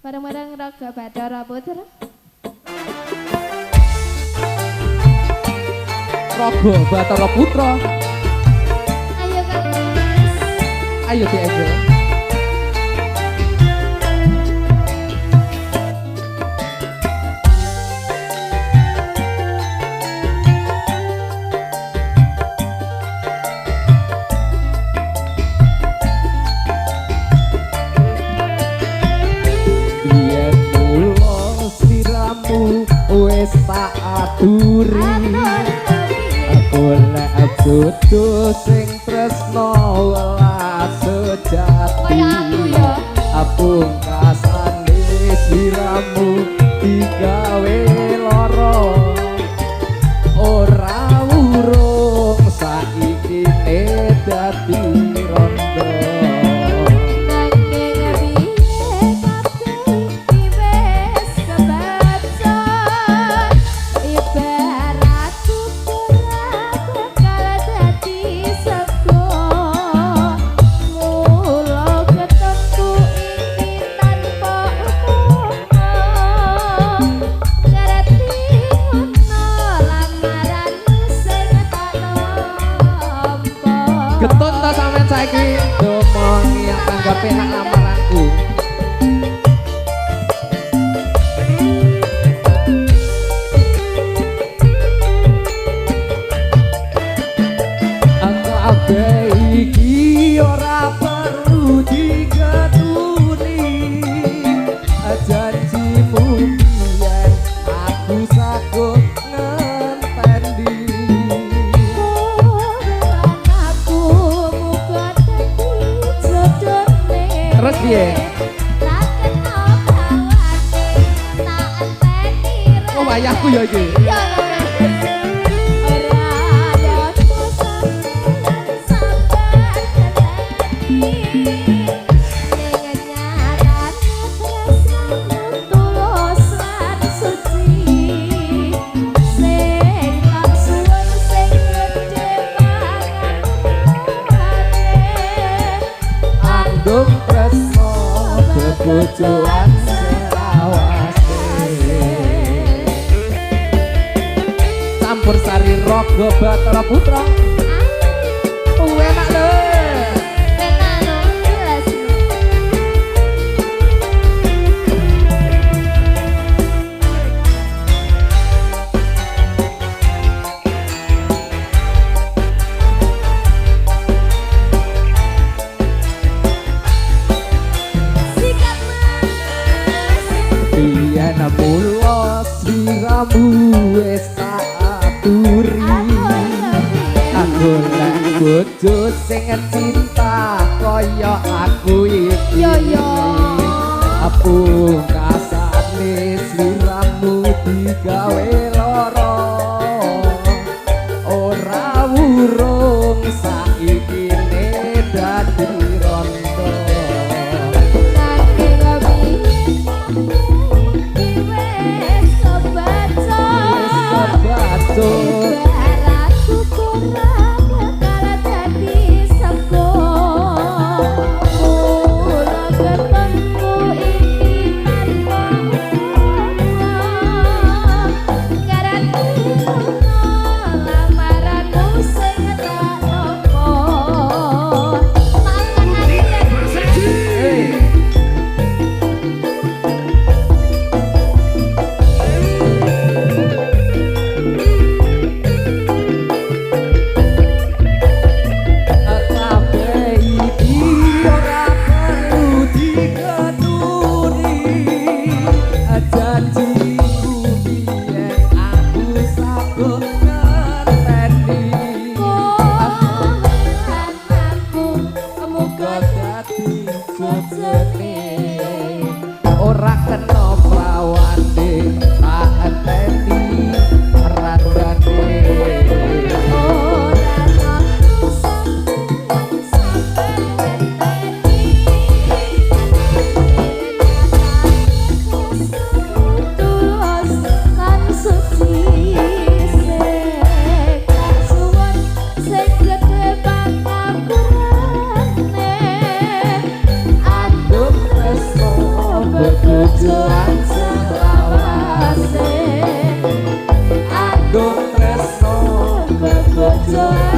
Bareng-bareng Raga Bathara Putra. Raga Bathara Putra. Ayo Kang Mas. Ayo Di Angel. Wes tak aturi golek jodoh sing tresno welas sejati pungkasane sliramu digawe lara ora urung saiki dadi rondo. Getun ta sampean saiki domongi yang tanggap enak lamaranku. Aku abe iki ora perlu digetuni janjimu yen aku sagut terus piye? Oh wayahku ya iki. Andung tresno bebojoan selawase campur sari Raga Bathara Putra. Enak lho. Yen mula sliramu wis tak aturi golek bojo sing cinta kaya aku iki pungkasane sliramu digawe lara ora urung saiki dadi rondo. Bebujuan selawase Agung tresno Bebujuan